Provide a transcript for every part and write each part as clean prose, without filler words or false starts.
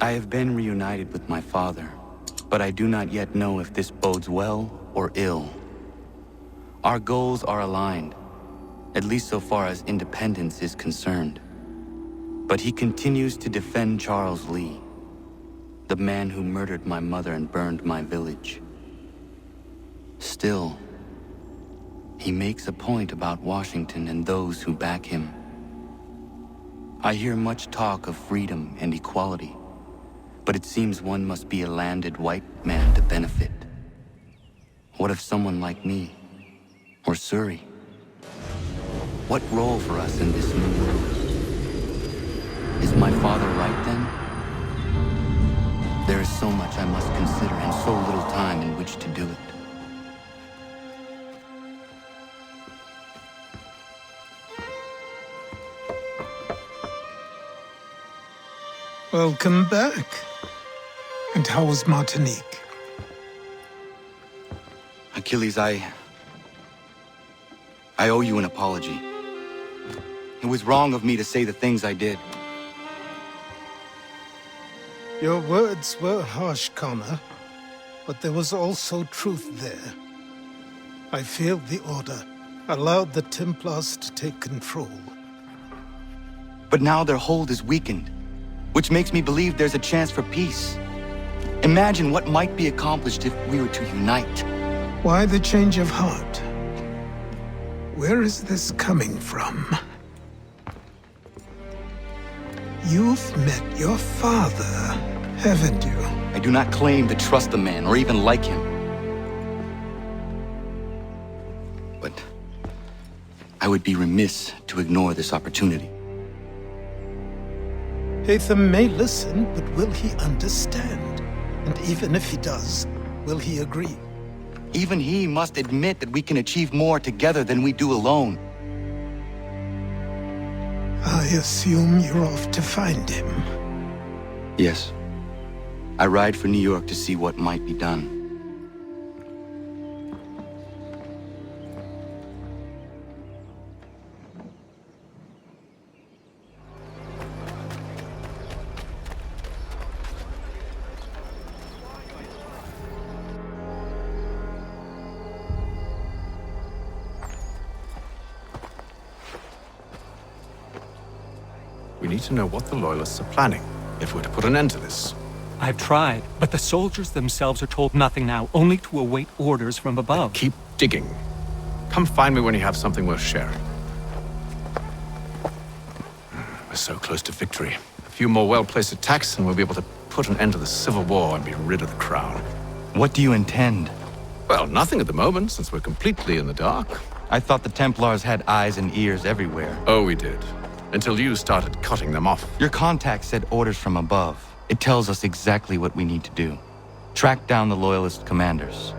I have been reunited with my father, but I do not yet know if this bodes well or ill. Our goals are aligned, at least so far as independence is concerned. But he continues to defend Charles Lee, the man who murdered my mother and burned my village. Still, he makes a point about Washington and those who back him. I hear much talk of freedom and equality, but it seems one must be a landed white man to benefit. What if someone like me, or Surrey? What role for us in this new world? Is my father right then? There is so much I must consider and so little time in which to do it. Welcome back. And how was Martinique? Achilles, I owe you an apology. It was wrong of me to say the things I did. Your words were harsh, Connor, but there was also truth there. I failed the Order, allowed the Templars to take control. But now their hold is weakened, which makes me believe there's a chance for peace. Imagine what might be accomplished if we were to unite. Why the change of heart? Where is this coming from? You've met your father, haven't you? I do not claim to trust the man or even like him. But I would be remiss to ignore this opportunity. Hatham may listen, but will he understand? And even if he does, will he agree? Even he must admit that we can achieve more together than we do alone. I assume you're off to find him. Yes. I ride for New York to see what might be done. We need to know what the Loyalists are planning, if we're to put an end to this. I've tried, but the soldiers themselves are told nothing now, only to await orders from above. Keep digging. Come find me when you have something worth sharing. We're so close to victory. A few more well-placed attacks and we'll be able to put an end to the Civil War and be rid of the Crown. What do you intend? Well, nothing at the moment, since we're completely in the dark. I thought the Templars had eyes and ears everywhere. Oh, we did. Until you started cutting them off. Your contact said orders from above. It tells us exactly what we need to do. Track down the Loyalist commanders.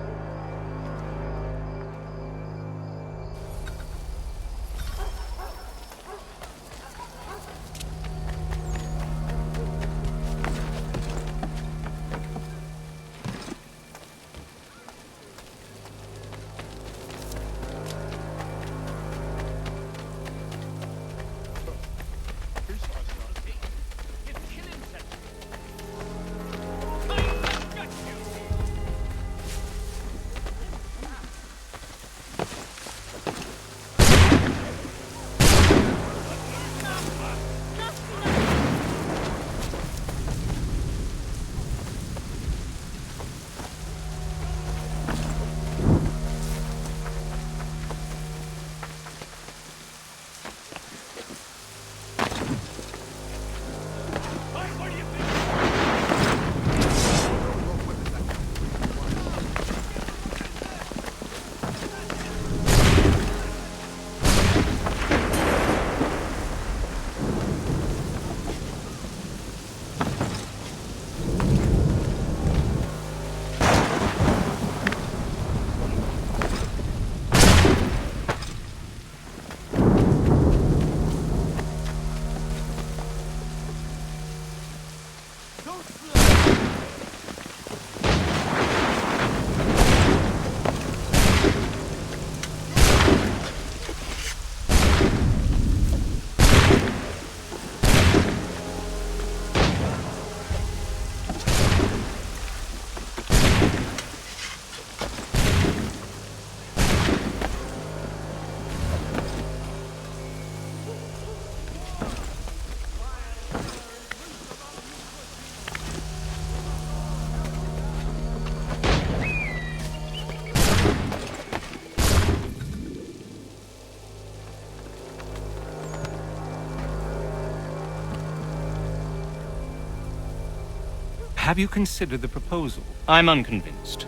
Have you considered the proposal? I'm unconvinced.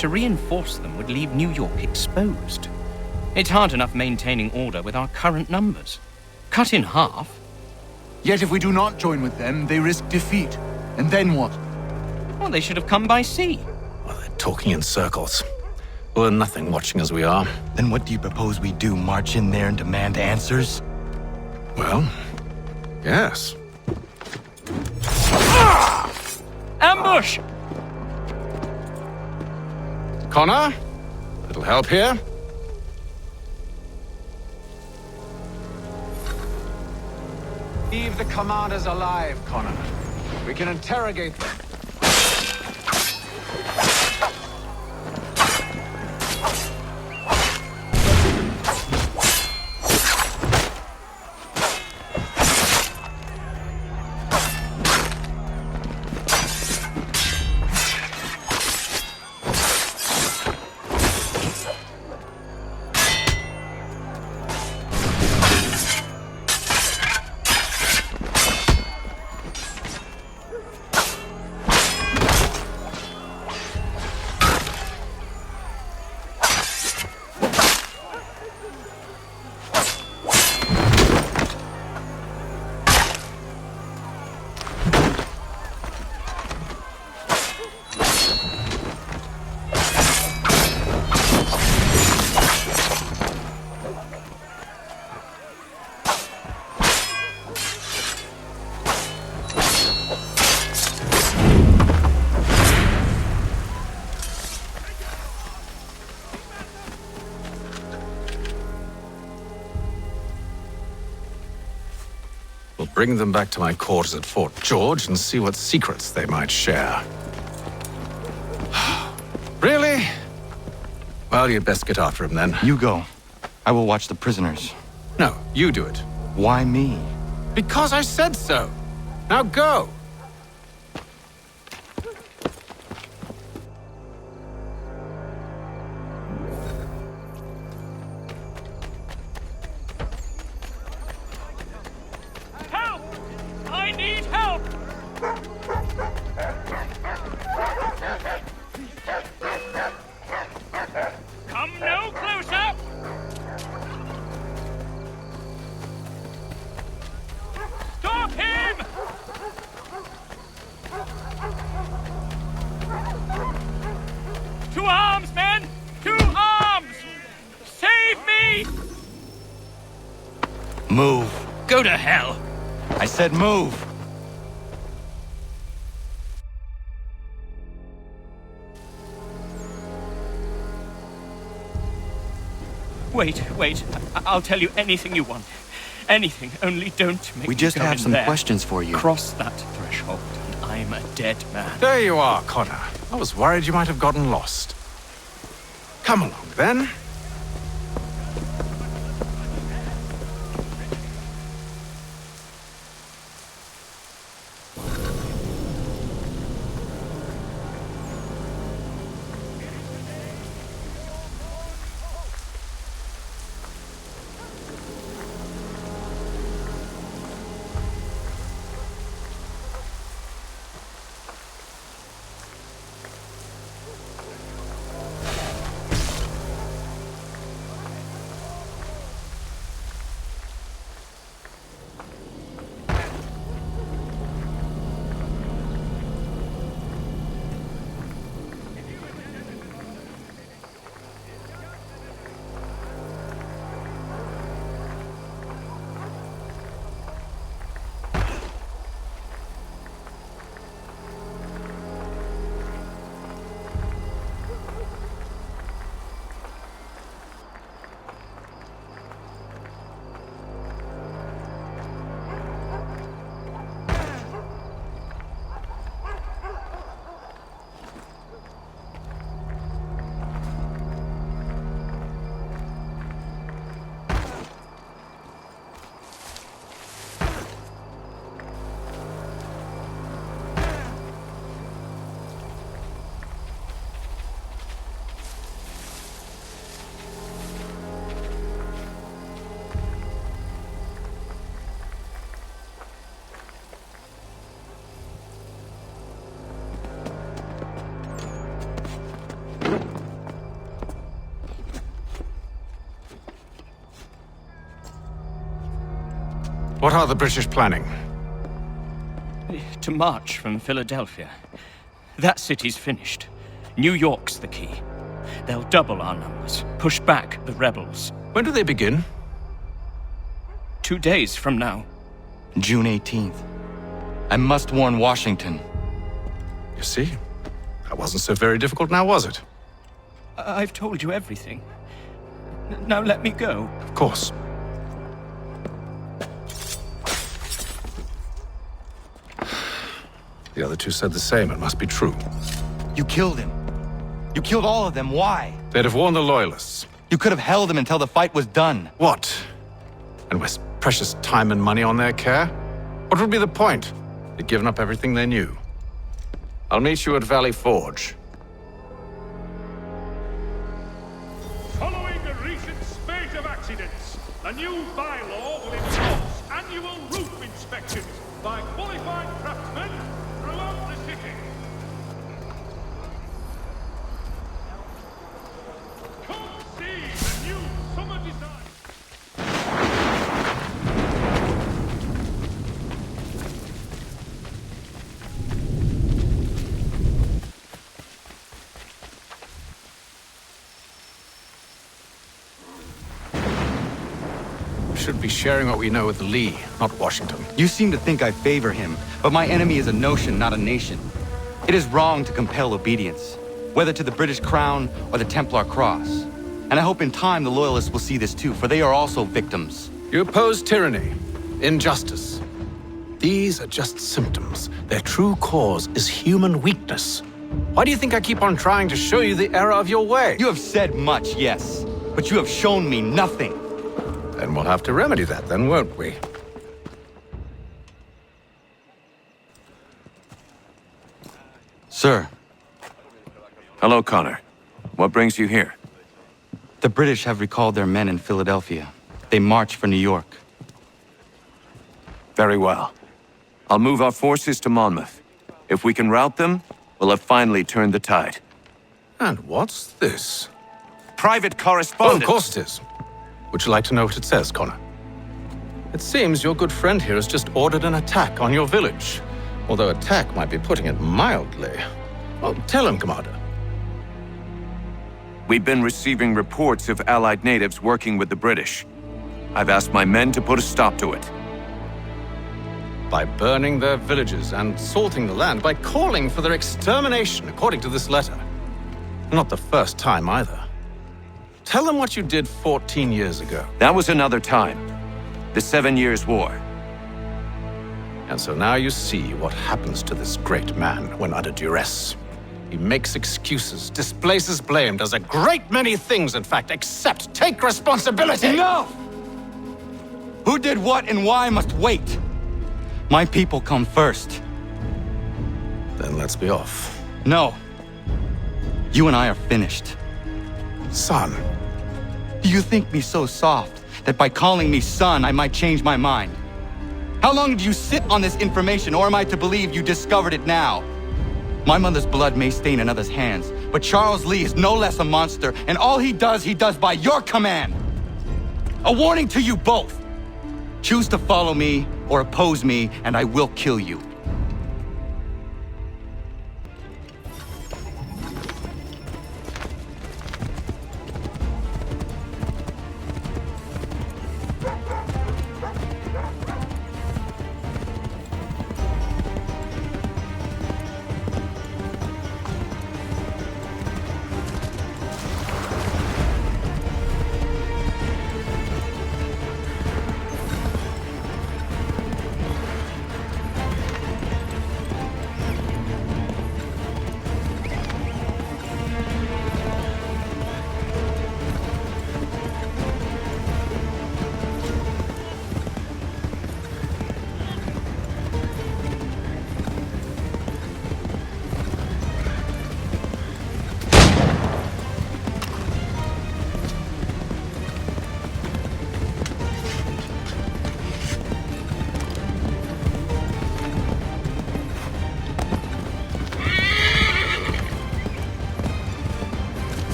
To reinforce them would leave New York exposed. It's hard enough maintaining order with our current numbers. Cut in half. Yet if we do not join with them, they risk defeat. And then what? Well, they should have come by sea. Well, they're talking in circles. We'll learn nothing watching as we are. Then what do you propose we do? March in there and demand answers? Well, yes. Ambush! Connor? Little help here? Leave the commanders alive, Connor. We can interrogate them. We'll bring them back to my quarters at Fort George and see what secrets they might share. Really? Well, you'd best get after him then. You go. I will watch the prisoners. No, you do it. Why me? Because I said so. Now go. Help! I need help! Come no closer! Stop him! To arms, men! To arms! Save me! Move. Go to hell! I said move. Wait. I'll tell you anything you want. Anything, only don't make We me just go have in some there. questions for you. Cross that threshold, and I'm a dead man. There you are, Connor. I was worried you might have gotten lost. Come along, then. What are the British planning? To march from Philadelphia. That city's finished. New York's the key. They'll double our numbers, push back the rebels. When do they begin? 2 days from now. June 18th. I must warn Washington. You see? That wasn't so very difficult now, was it? I've told you everything. Now let me go. Of course. The other two said the same. It must be true. You killed him. You killed all of them. Why? They'd have warned the Loyalists. You could have held him until the fight was done. What? And waste precious time and money on their care? What would be the point? They'd given up everything they knew. I'll meet you at Valley Forge. Following a recent spate of accidents, a new bylaw will enforce annual roof inspections by qualified craftsmen throughout the city. Come see the new summer design. We should be sharing what we know with Lee, not Washington. You seem to think I favor him, but my enemy is a notion, not a nation. It is wrong to compel obedience, whether to the British crown or the Templar cross. And I hope in time the Loyalists will see this too, for they are also victims. You oppose tyranny, injustice. These are just symptoms. Their true cause is human weakness. Why do you think I keep on trying to show you the error of your way? You have said much, yes, but you have shown me nothing. Then we'll have to remedy that then, won't we? Sir, Hello, Connor. What brings you here? the British have recalled their men in Philadelphia. They march for New York. Very well. I'll move our forces to Monmouth. If we can rout them, we'll have finally turned the tide. And what's this? Private Oh, correspondence! of course it is. Would you like to know what it says, Connor? It seems your good friend here has just ordered an attack on your village. Although attack might be putting it mildly. Well, tell him, Commander. We've been receiving reports of Allied natives working with the British. I've asked my men to put a stop to it. By burning their villages and salting the land, by calling for their extermination, according to this letter. Not the first time, either. Tell them what you did 14 years ago. That was another time. The 7 Years' War. And so now you see what happens to this great man when under duress. He makes excuses, displaces blame, does a great many things, in fact, except take responsibility! Enough! Who did what and why must wait. My people come first. Then let's be off. No. You and I are finished. Son. Do you think me so soft that by calling me son, I might change my mind? How long did you sit on this information, or am I to believe you discovered it now? My mother's blood may stain another's hands, but Charles Lee is no less a monster, and all he does by your command. A warning to you both. Choose to follow me or oppose me, and I will kill you.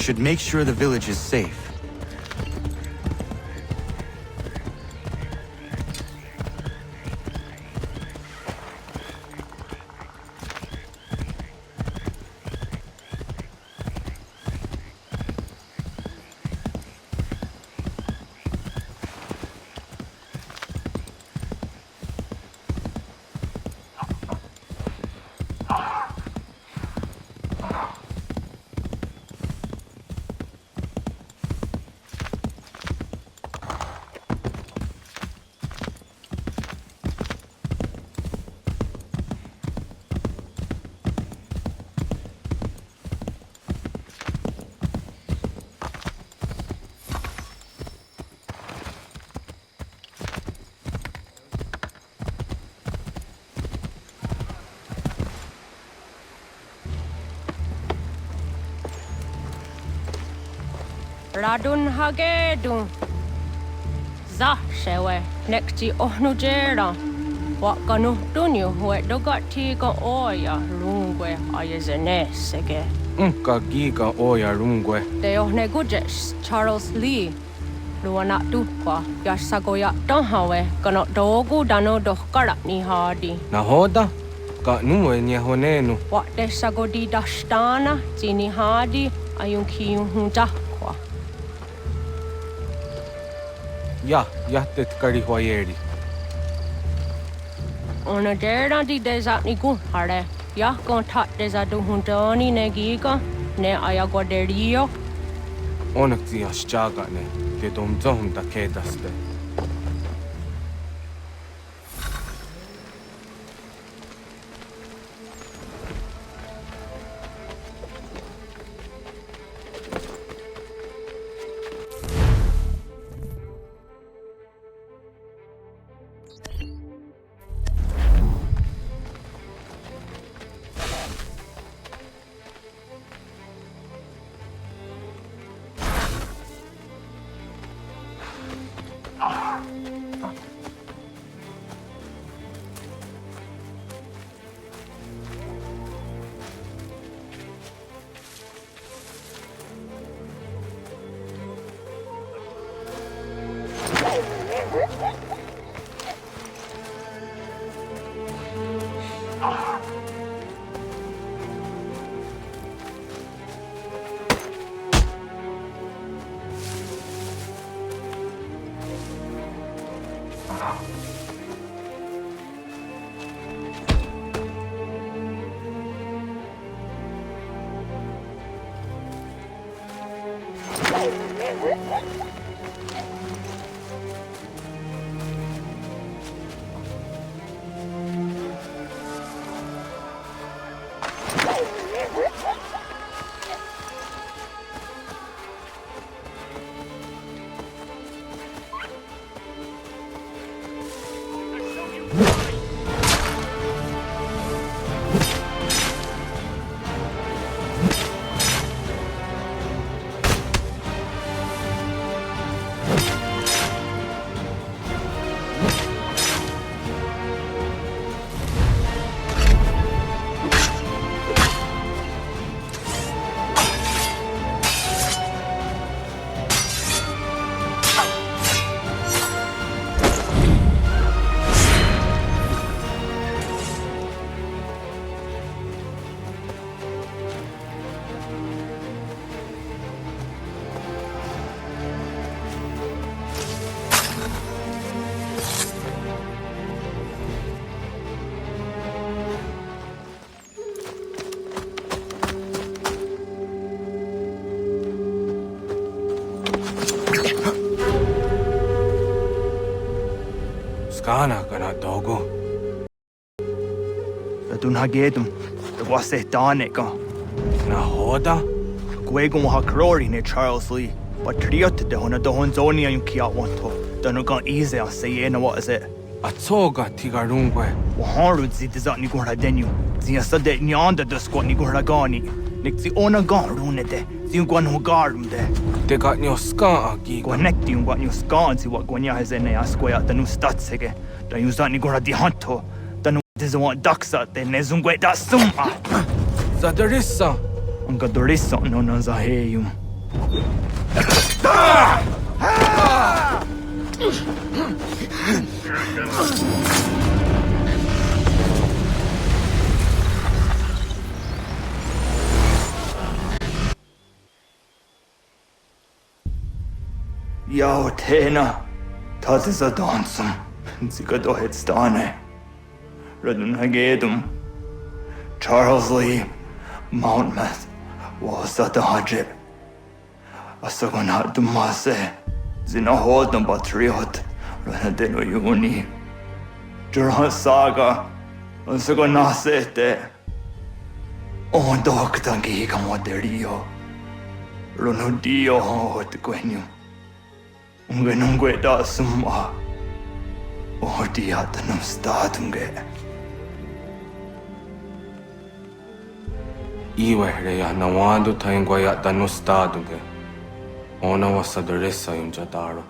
should make sure the village is safe. Radun hagedun. Zashewe nekti ohnujera. Wakanu dunyu hue dogati ka oya rungwe ayazenesege. Unka giga oya rungwe. De ohne gujes Charles Lee. Luana tukwa yasagoya donhawe kano dogu dano dohkara ni hadi. Nahoda? Ka nuwe nye honenu. Wa de sagodi dashtana zini hadi ayun kiyun hundakwa. Ja, jättet karihuajeri. Ona dera di desa ni hare. Ya kontak desa du hundani ne giga ne ayagoderio. Onak ti ashchagane, ke dom zohum da kedaste. Skana kana dogo. Radun hagedum, the wase daneka. Nahoda? Gwegon ha krori ne Charles Lee, but triot de hona dohon zonia yung kiat wanto. Danugan easy a say na what is it? Atsoga tigarungwe. Waharud zi dizat ni gora denu. Zia sade nyanda de squat ni gora gani. Nik zi ona gan rune de. Zi gwan ho garum de. De got nyo ska agi. Gwanekti yung gwan yung skan zi wat gwanya hezene asquaya danu statsege. Dan yung zat ni gora di hanto. Danu dizo want daksa de ne zungwe da suma. Zadarissa. Unga dorissa no na zaheyum. Yao Tena, Tazisa Donsum, Zigado Headstane, Radunagedum, Charles Lee, Mountmouth, Wasatahajib, Asagonat Dumase, Zinahodum Batriot, Ranadeno Yuni, Jurhan Saga, Asagonasete, On Doctangi Kamoderio, Ronudio Hotquenu. Ungenungue da summa. Odiatanum statunge. Iwe reya nawando taingwa ya tanu statunge. Ona wasadresa imjataro.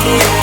Yeah.